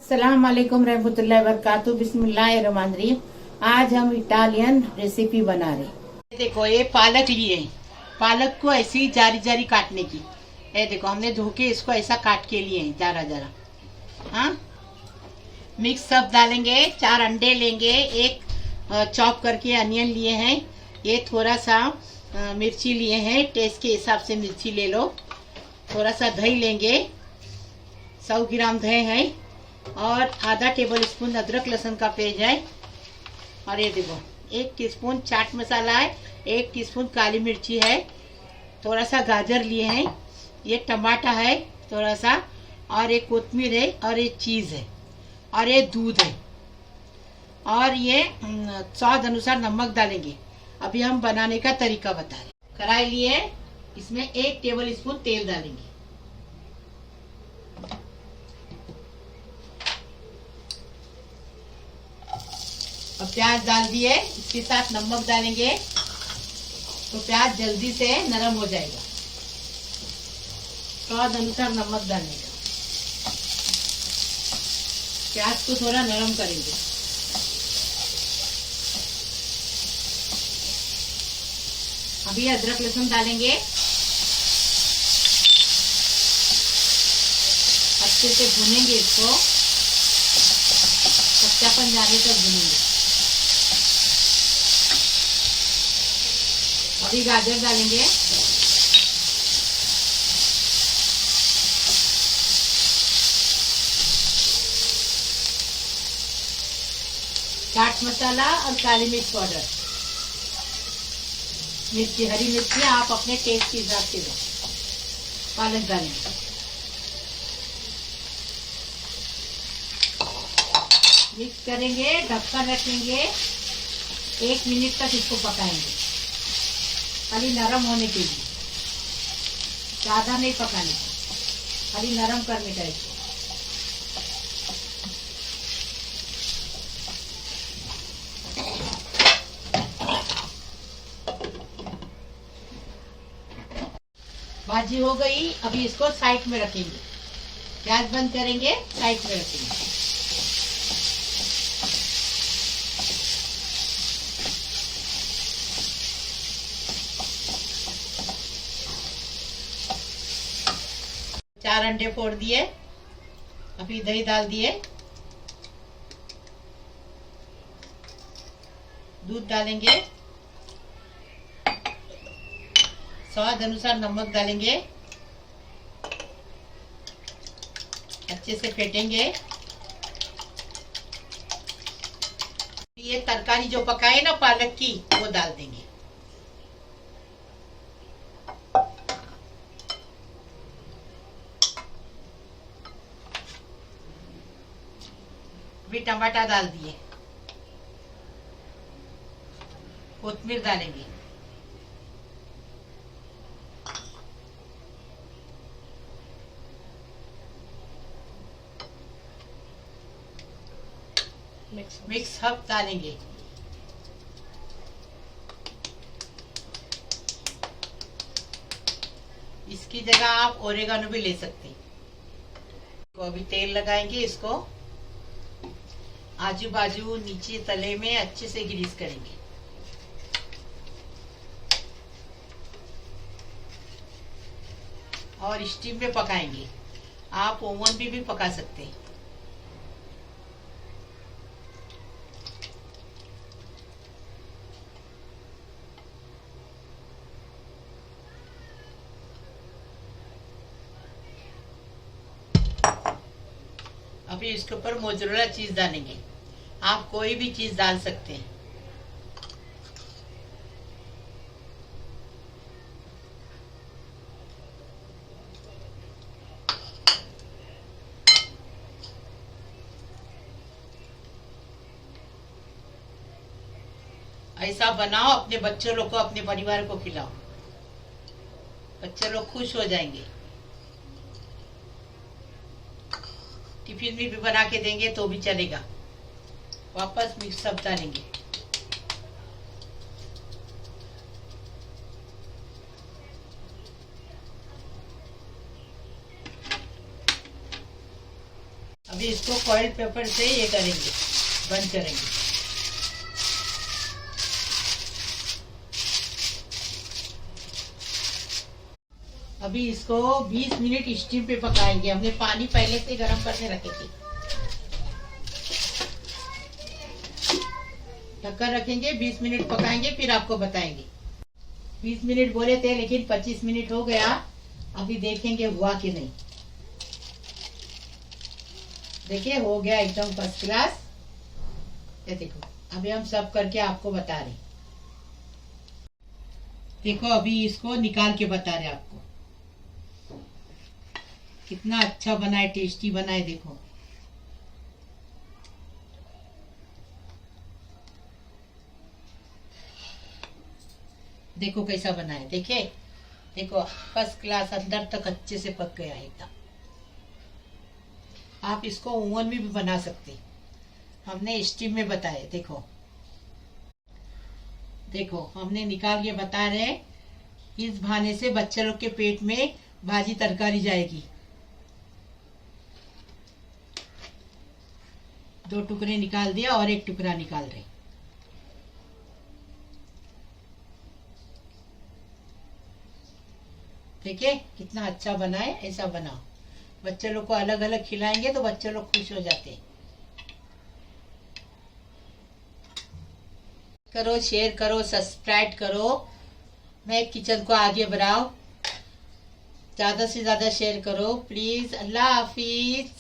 अस्सलाम वालेकुम रहमतुल्लाहि वबरकातुहू। बिस्मिल्लाहिर्रहमानिर्रहीम। आज हम इटालियन रेसिपी बना रहे। देखो ये पालक लिए हैं। पालक को ऐसी जारी जारी काटने की। ये देखो हमने धो के इसको ऐसा काट के लिए हैं जरा जरा। हाँ, मिक्स सब डालेंगे। 4 अंडे लेंगे। एक चॉप करके अनियन लिए हैं। ये थोड़ा सा मिर्ची लिए हैं। टेस्ट के हिसाब से मिर्ची ले लो। थोड़ा सा दही लेंगे। 100 ग्राम दही है और आधा टेबल स्पून अदरक लहसुन का पेस्ट है। और ये देखो 1 टीस्पून चाट मसाला है। 1 टीस्पून काली मिर्ची है। थोड़ा सा गाजर लिए हैं। ये टमाटर है थोड़ा सा, और ये कोतमीर है, और ये चीज़ है, और ये दूध है, और ये स्वाद अनुसार नमक डालेंगे। अभी हम बनाने का तरीका बता रहे। कढ़ाई लिए, इसमें 1 टेबल स्पून तेल डालेंगे। और प्याज डाल दिए, इसके साथ नमक डालेंगे तो प्याज जल्दी से नरम हो जाएगा। स्वाद अनुसार नमक डालने का। प्याज को थोड़ा नरम करेंगे। अभी अदरक लहसुन डालेंगे। अच्छे से भुनेंगे इसको, कच्चापन जाने तक भुनेंगे। अभी गाजर डालेंगे। चाट मसाला और काली मिर्च पाउडर। मिर्ची, हरी मिर्ची आप अपने टेस्ट के हिसाब से दो। पालक डालेंगे। मिक्स करेंगे, ढक्कन रखेंगे। 1 मिनट तक इसको पकाएंगे, खाली नरम होने के लिए। ज़्यादा नहीं पकाने का, खाली नरम करने का इसको। भाजी हो गई। अभी इसको साइड में रखेंगे। गैस बंद करेंगे, साइड में रखेंगे। चार अंडे फोड़ दिए। अभी दही डाल दिए। दूध डालेंगे। स्वाद अनुसार नमक डालेंगे। अच्छे से फेंटेंगे। ये तरकारी जो पकाए ना पालक की, वो डाल देंगे। भी टमाटर डाल दिए। कोतमीर डालेंगे। मिक्स हब डालेंगे। इसकी जगह आप ओरेगानो भी ले सकते हैं। तो अभी तेल लगाएंगे। इसको आजू बाजू नीचे तले में अच्छे से ग्रीस करेंगे। और स्टीम में पकाएंगे। आप ओवन में भी पका सकते हैं। अभी इसके ऊपर मोज़रेला चीज डालेंगे। आप कोई भी चीज डाल सकते हैं। ऐसा बनाओ, अपने बच्चों लोग को, अपने परिवार को खिलाओ। बच्चे लोग खुश हो जाएंगे। टिफिन में भी बना के देंगे तो भी चलेगा। वापस मिक्स सब डालेंगे। अभी इसको फॉइल पेपर से ये करेंगे, बंद करेंगे। अभी इसको 20 मिनट स्टीम पे पकाएंगे। हमने पानी पहले से गर्म करके रखे थे। ढक्कन रखेंगे, 20 मिनट पकाएंगे, फिर आपको बताएंगे। 20 मिनट बोले थे लेकिन 25 मिनट हो गया। अभी देखेंगे हुआ कि नहीं। देखिए हो गया एकदम फर्स्ट क्लास। ये देखो, अभी हम सब करके आपको बता रहे। देखो अभी इसको निकाल के बता रहे आपको कितना अच्छा बना है, टेस्टी बना है। देखो देखो कैसा बना है। देखे, देखो फर्स्ट क्लास, अंदर तक अच्छे से पक गया है एकदम। आप इसको ओवन में भी बना सकते, हमने स्टीम में बताया। देखो देखो हमने निकाल के बता रहे हैं। इस बहाने से बच्चे लोग के पेट में भाजी तरकारी जाएगी। 2 टुकड़े निकाल दिया और 1 टुकड़ा निकाल रहे। देखिए कितना अच्छा बना है। ऐसा बनाओ, बच्चे लोग को अलग अलग खिलाएंगे तो बच्चे लोग खुश हो जाते हैं। करो, शेयर करो, सब्सक्राइब करो। मैं किचन को आगे बढ़ाओ, ज्यादा से ज्यादा शेयर करो प्लीज। अल्लाह हाफिज।